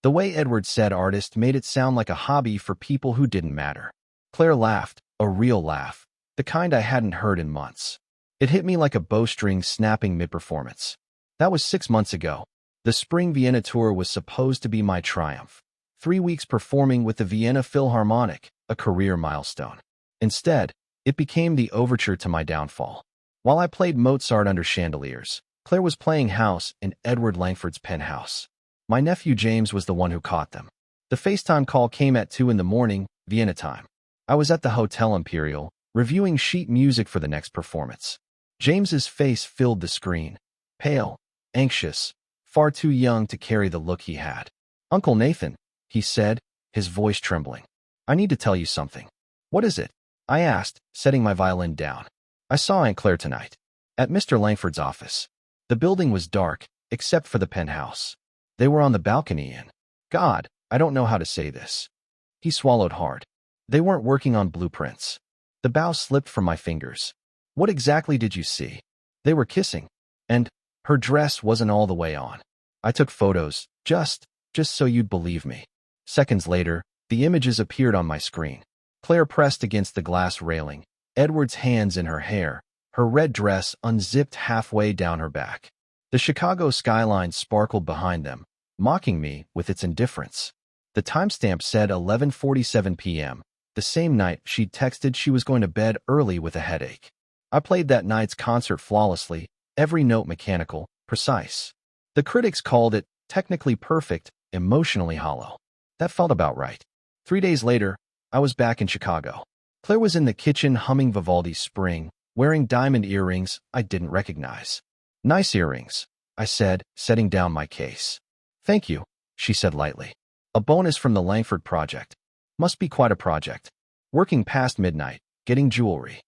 The way Edward said artist made it sound like a hobby for people who didn't matter. Claire laughed, a real laugh, the kind I hadn't heard in months. It hit me like a bowstring snapping mid-performance. That was 6 months ago. The spring Vienna tour was supposed to be my triumph. 3 weeks performing with the Vienna Philharmonic, a career milestone. Instead, it became the overture to my downfall. While I played Mozart under chandeliers, Claire was playing house in Edward Langford's penthouse. My nephew James was the one who caught them. The FaceTime call came at 2 in the morning, Vienna time. I was at the Hotel Imperial, reviewing sheet music for the next performance. James's face filled the screen. Pale, anxious, far too young to carry the look he had. "Uncle Nathan," he said, his voice trembling. "I need to tell you something." "What is it?" I asked, setting my violin down. "I saw Aunt Claire tonight. At Mr. Langford's office. The building was dark, except for the penthouse. They were on the balcony and, God, I don't know how to say this." He swallowed hard. "They weren't working on blueprints." The bow slipped from my fingers. "What exactly did you see?" "They were kissing. And her dress wasn't all the way on. I took photos, just so you'd believe me." Seconds later, the images appeared on my screen. Claire pressed against the glass railing, Edward's hands in her hair, her red dress unzipped halfway down her back. The Chicago skyline sparkled behind them, mocking me with its indifference. The timestamp said 11:47 p.m., the same night she'd texted she was going to bed early with a headache. I played that night's concert flawlessly, every note mechanical, precise. The critics called it technically perfect, emotionally hollow. That felt about right. 3 days later, I was back in Chicago. Claire was in the kitchen humming Vivaldi's Spring, wearing diamond earrings I didn't recognize. "Nice earrings," I said, setting down my case. "Thank you," she said lightly. "A bonus from the Langford project. Must be quite a project. Working past midnight, getting jewelry."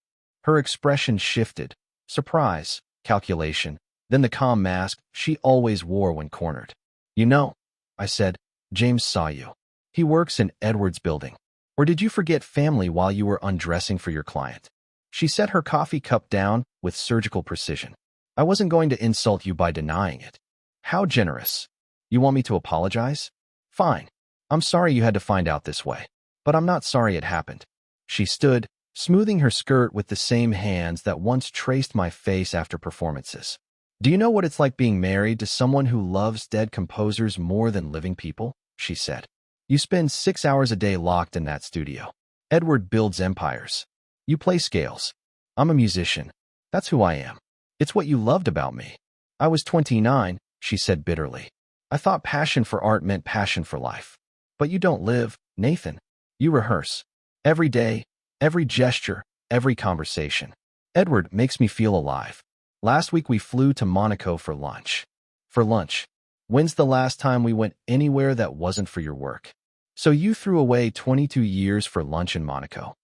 Her expression shifted. Surprise, calculation, then the calm mask she always wore when cornered. "You know," I said, "James saw you. He works in Edward's building. Or did you forget family while you were undressing for your client?" She set her coffee cup down with surgical precision. "I wasn't going to insult you by denying it." "How generous. You want me to apologize?" "Fine. I'm sorry you had to find out this way. But I'm not sorry it happened." She stood, smoothing her skirt with the same hands that once traced my face after performances. "Do you know what it's like being married to someone who loves dead composers more than living people?" she said. "You spend 6 hours a day locked in that studio. Edward builds empires. You play scales. I'm a musician. That's who I am. It's what you loved about me." "I was 29, she said bitterly. "I thought passion for art meant passion for life. But you don't live, Nathan. You rehearse. Every day, every gesture, every conversation. Edward makes me feel alive. Last week we flew to Monaco for lunch." "For lunch? When's the last time we went anywhere that wasn't for your work?" "So you threw away 22 years for lunch in Monaco?"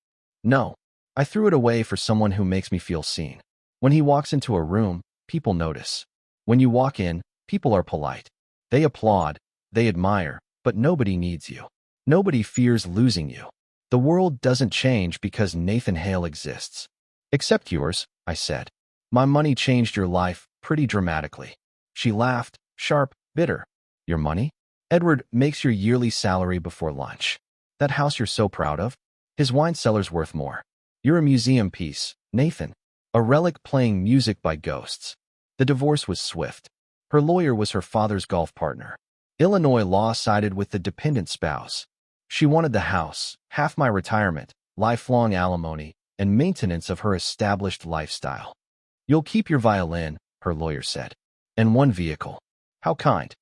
"No. I threw it away for someone who makes me feel seen. When he walks into a room, people notice. When you walk in, people are polite. They applaud, they admire, but nobody needs you. Nobody fears losing you. The world doesn't change because Nathan Hale exists." "Except yours," I said. "My money changed your life pretty dramatically." She laughed, sharp, bitter. "Your money? Edward makes your yearly salary before lunch. That house you're so proud of? His wine cellar's worth more. You're a museum piece, Nathan. A relic playing music by ghosts." The divorce was swift. Her lawyer was her father's golf partner. Illinois law sided with the dependent spouse. She wanted the house, half my retirement, lifelong alimony, and maintenance of her established lifestyle. "You'll keep your violin," her lawyer said. "And one vehicle." "How kind."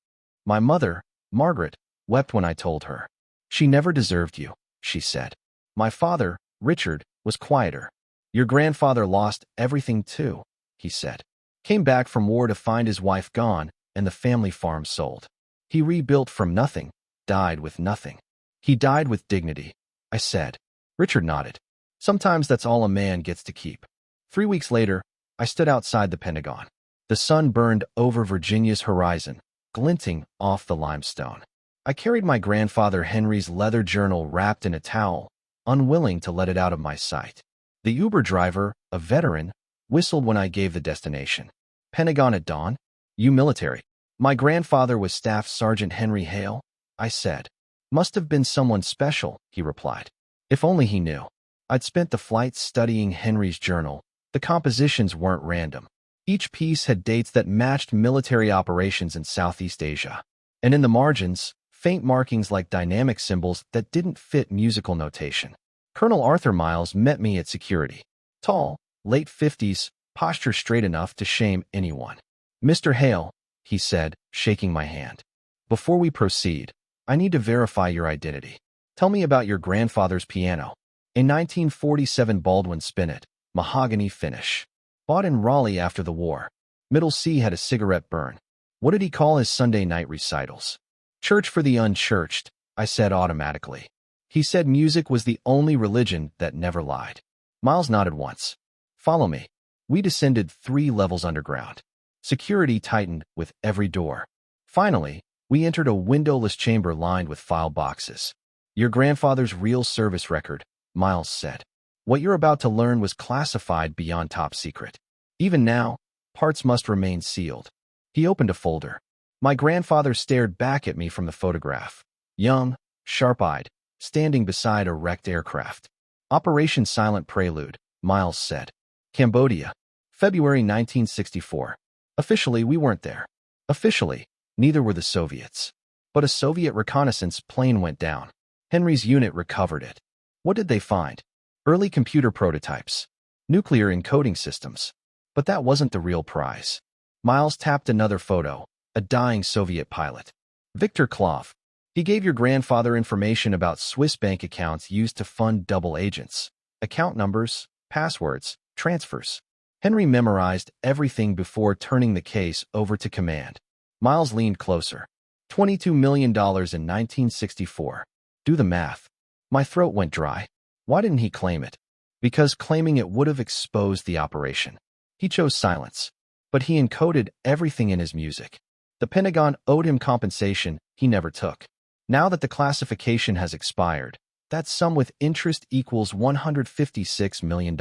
My mother, Margaret, wept when I told her. "She never deserved you," she said. My father, Richard, was quieter. "Your grandfather lost everything too," he said. "Came back from war to find his wife gone and the family farm sold. He rebuilt from nothing, died with nothing. He died with dignity," I said. Richard nodded. "Sometimes that's all a man gets to keep." 3 weeks later, I stood outside the Pentagon. The sun burned over Virginia's horizon, glinting off the limestone. I carried my grandfather Henry's leather journal wrapped in a towel, unwilling to let it out of my sight. The Uber driver, a veteran, whistled when I gave the destination. "Pentagon at dawn? You military?" My grandfather was Staff Sergeant Henry Hale. I said. Must have been someone special, he replied. If only he knew. I'd spent the flight studying Henry's journal. The compositions weren't random. Each piece had dates that matched military operations in Southeast Asia. And in the margins, faint markings like dynamic symbols that didn't fit musical notation. Colonel Arthur Miles met me at security. Tall, late 50s, posture straight enough to shame anyone. Mr. Hale, he said, shaking my hand. Before we proceed, I need to verify your identity. Tell me about your grandfather's piano. A 1947 Baldwin Spinet, mahogany finish. Bought in Raleigh after the war. Middle C had a cigarette burn. What did he call his Sunday night recitals? Church for the unchurched, I said automatically. He said music was the only religion that never lied. Miles nodded once. Follow me. We descended 3 levels underground. Security tightened with every door. Finally, we entered a windowless chamber lined with file boxes. Your grandfather's real service record, Miles said. What you're about to learn was classified beyond top secret. Even now, parts must remain sealed. He opened a folder. My grandfather stared back at me from the photograph. Young, sharp-eyed, standing beside a wrecked aircraft. Operation Silent Prelude, Miles said. Cambodia, February 1964. Officially, we weren't there. Officially, neither were the Soviets. But a Soviet reconnaissance plane went down. Henry's unit recovered it. What did they find? Early computer prototypes. Nuclear encoding systems. But that wasn't the real prize. Miles tapped another photo, a dying Soviet pilot. Victor Klov. He gave your grandfather information about Swiss bank accounts used to fund double agents. Account numbers, passwords, transfers. Henry memorized everything before turning the case over to command. Miles leaned closer. $22 million in 1964. Do the math. My throat went dry. Why didn't he claim it? Because claiming it would have exposed the operation. He chose silence. But he encoded everything in his music. The Pentagon owed him compensation he never took. Now that the classification has expired, that sum with interest equals $156 million.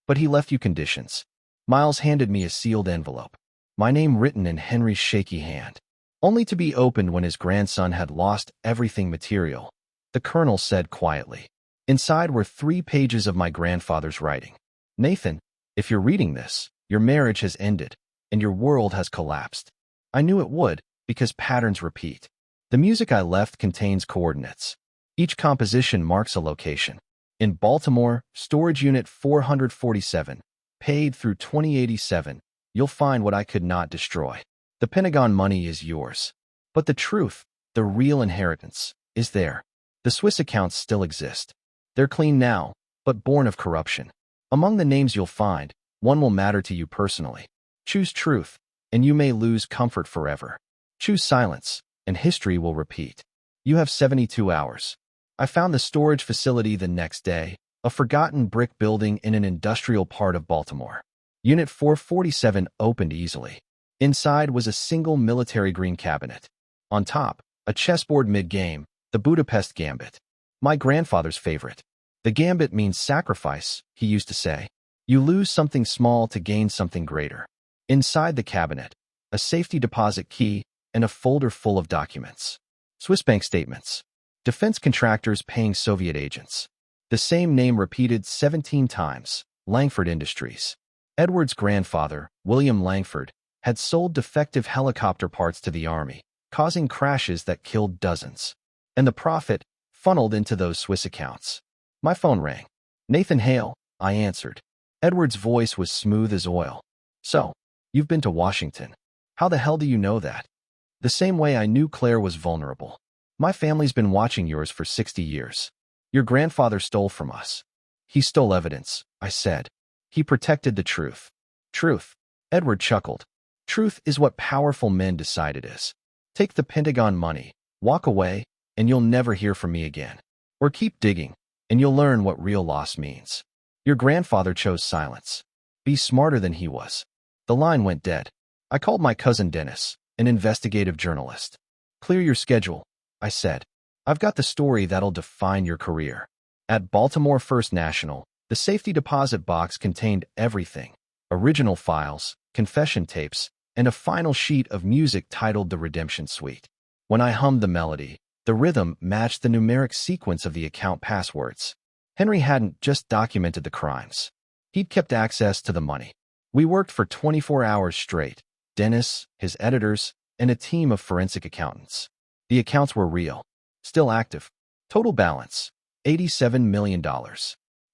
But he left you conditions. Miles handed me a sealed envelope. My name written in Henry's shaky hand. Only to be opened when his grandson had lost everything material. The colonel said quietly. Inside were 3 pages of my grandfather's writing. Nathan, if you're reading this, your marriage has ended, and your world has collapsed. I knew it would, because patterns repeat. The music I left contains coordinates. Each composition marks a location. In Baltimore, Storage Unit 447, paid through 2087, you'll find what I could not destroy. The Pentagon money is yours. But the truth, the real inheritance, is there. The Swiss accounts still exist. They're clean now, but born of corruption. Among the names you'll find, one will matter to you personally. Choose truth, and you may lose comfort forever. Choose silence, and history will repeat. You have 72 hours. I found the storage facility the next day, a forgotten brick building in an industrial part of Baltimore. Unit 447 opened easily. Inside was a single military green cabinet. On top, a chessboard mid-game, the Budapest Gambit. My grandfather's favorite. The gambit means sacrifice, he used to say. You lose something small to gain something greater. Inside the cabinet, a safety deposit key and a folder full of documents. Swiss bank statements. Defense contractors paying Soviet agents. The same name repeated 17 times, Langford Industries. Edward's grandfather, William Langford, had sold defective helicopter parts to the Army, causing crashes that killed dozens. And the profit funneled into those Swiss accounts. My phone rang. Nathan Hale, I answered. Edward's voice was smooth as oil. So, you've been to Washington. How the hell do you know that? The same way I knew Claire was vulnerable. My family's been watching yours for 60 years. Your grandfather stole from us. He stole evidence, I said. He protected the truth. Truth. Edward chuckled. Truth is what powerful men decide it is. Take the Pentagon money, walk away, and you'll never hear from me again. Or keep digging, and you'll learn what real loss means. Your grandfather chose silence. Be smarter than he was. The line went dead. I called my cousin Dennis, an investigative journalist. Clear your schedule, I said. I've got the story that'll define your career. At Baltimore First National, the safety deposit box contained everything. Original files, confession tapes, and a final sheet of music titled The Redemption Suite. When I hummed the melody, The rhythm matched the numeric sequence of the account passwords. Henry hadn't just documented the crimes. He'd kept access to the money. We worked for 24 hours straight. Dennis, his editors, and a team of forensic accountants. The accounts were real. Still active. Total balance, $87 million.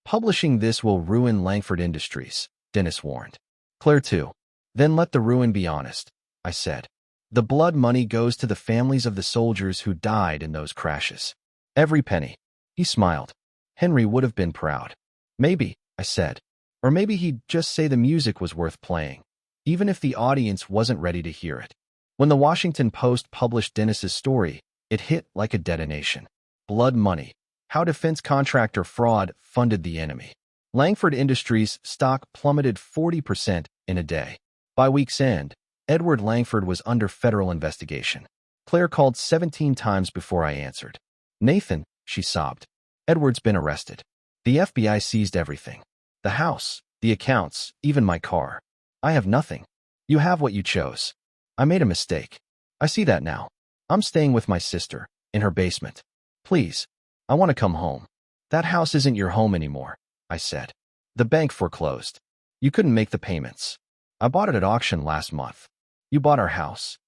Publishing this will ruin Langford Industries, Dennis warned. Claire too. Then let the ruin be honest, I said. The blood money goes to the families of the soldiers who died in those crashes. Every penny. He smiled. Henry would have been proud. Maybe, I said. Or maybe he'd just say the music was worth playing, even if the audience wasn't ready to hear it. When the Washington Post published Dennis's story, it hit like a detonation. Blood money. How defense contractor fraud funded the enemy. Langford Industries' stock plummeted 40% in a day. By week's end, Edward Langford was under federal investigation. Claire called 17 times before I answered. Nathan, she sobbed. Edward's been arrested. The FBI seized everything. The house, the accounts, even my car. I have nothing. You have what you chose. I made a mistake. I see that now. I'm staying with my sister, in her basement. Please, I want to come home. That house isn't your home anymore, I said. The bank foreclosed. You couldn't make the payments. I bought it at auction last month. You bought our house.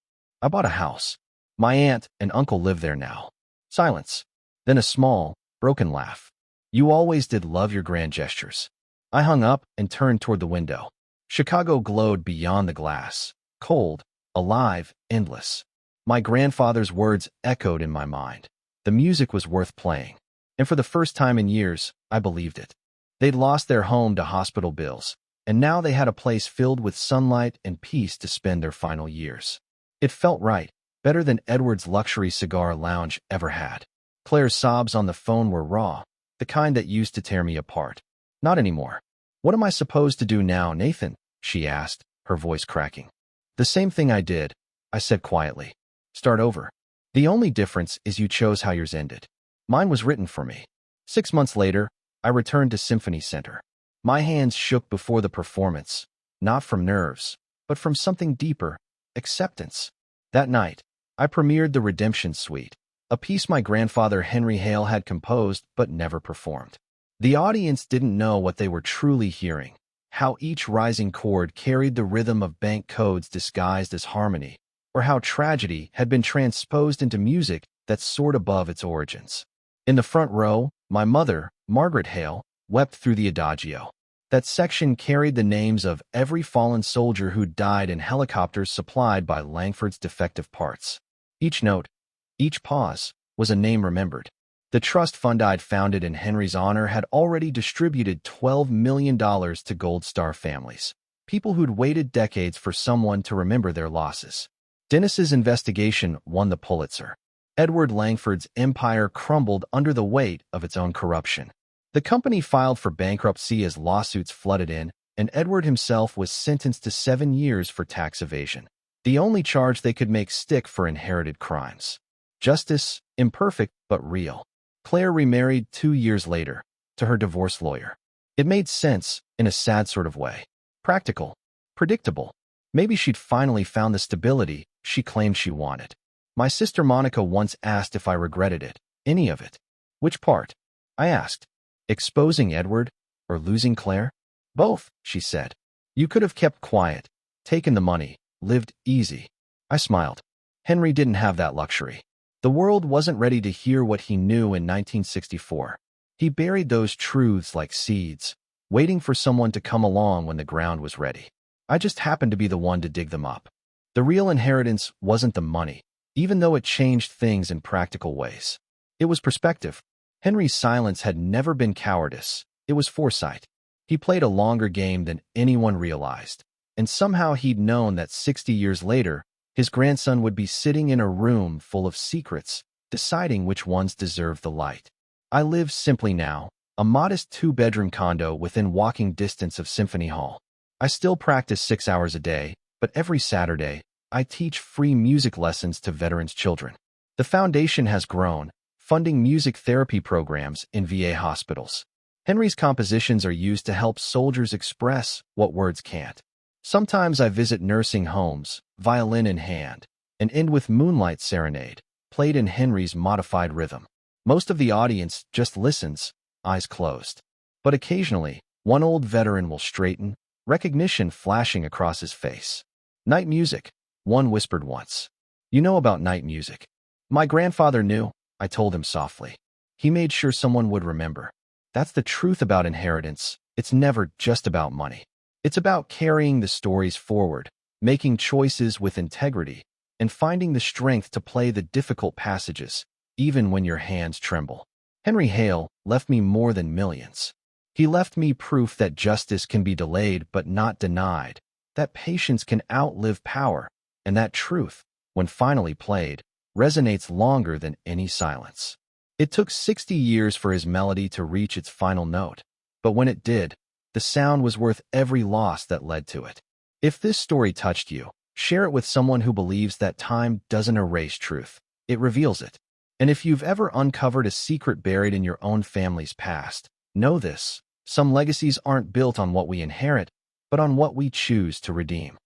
I bought a house. My aunt and uncle live there now. Silence. Then a small, broken laugh. You always did love your grand gestures. I hung up and turned toward the window. Chicago glowed beyond the glass. Cold, alive, endless. My grandfather's words echoed in my mind. The music was worth playing. And for the first time in years, I believed it. They'd lost their home to hospital bills, and now they had a place filled with sunlight and peace to spend their final years. It felt right, better than Edward's luxury cigar lounge ever had. Claire's sobs on the phone were raw, the kind that used to tear me apart. Not anymore. What am I supposed to do now, Nathan? She asked, her voice cracking. The same thing I did, I said quietly. Start over. The only difference is you chose how yours ended. Mine was written for me. 6 months later, I returned to Symphony Center. My hands shook before the performance, not from nerves, but from something deeper, acceptance. That night, I premiered the Redemption Suite, a piece my grandfather Henry Hale had composed but never performed. The audience didn't know what they were truly hearing, how each rising chord carried the rhythm of bank codes disguised as harmony, or how tragedy had been transposed into music that soared above its origins. In the front row, my mother, Margaret Hale, wept through the adagio. That section carried the names of every fallen soldier who died in helicopters supplied by Langford's defective parts. Each note, each pause, was a name remembered. The trust fund I'd founded in Henry's honor had already distributed $12 million to Gold Star families, people who'd waited decades for someone to remember their losses. Dennis's investigation won the Pulitzer. Edward Langford's empire crumbled under the weight of its own corruption. The company filed for bankruptcy as lawsuits flooded in, and Edward himself was sentenced to 7 years for tax evasion, the only charge they could make stick for inherited crimes. Justice, imperfect but real. Claire remarried 2 years later, to her divorce lawyer. It made sense, in a sad sort of way. Practical. Predictable. Maybe she'd finally found the stability she claimed she wanted. My sister Monica once asked if I regretted it. Any of it. Which part? I asked. Exposing Edward, or losing Claire? Both, she said. You could have kept quiet, taken the money, lived easy. I smiled. Henry didn't have that luxury. The world wasn't ready to hear what he knew in 1964. He buried those truths like seeds, waiting for someone to come along when the ground was ready. I just happened to be the one to dig them up. The real inheritance wasn't the money, even though it changed things in practical ways. It was perspective. Henry's silence had never been cowardice. It was foresight. He played a longer game than anyone realized, and somehow he'd known that 60 years later, his grandson would be sitting in a room full of secrets, deciding which ones deserved the light. I live simply now, a modest 2-bedroom condo within walking distance of Symphony Hall. I still practice 6 hours a day, but every Saturday, I teach free music lessons to veterans' children. The foundation has grown, funding music therapy programs in VA hospitals. Henry's compositions are used to help soldiers express what words can't. Sometimes I visit nursing homes, violin in hand, and end with Moonlight Serenade, played in Henry's modified rhythm. Most of the audience just listens, eyes closed. But occasionally, one old veteran will straighten, recognition flashing across his face. Night music, one whispered once. You know about night music. My grandfather knew, I told him softly. He made sure someone would remember. That's the truth about inheritance. It's never just about money. It's about carrying the stories forward, making choices with integrity, and finding the strength to play the difficult passages, even when your hands tremble. Henry Hale left me more than millions. He left me proof that justice can be delayed but not denied, that patience can outlive power, and that truth, when finally played, resonates longer than any silence. It took 60 years for his melody to reach its final note, but when it did, the sound was worth every loss that led to it. If this story touched you, share it with someone who believes that time doesn't erase truth, it reveals it. And if you've ever uncovered a secret buried in your own family's past, know this: some legacies aren't built on what we inherit, but on what we choose to redeem.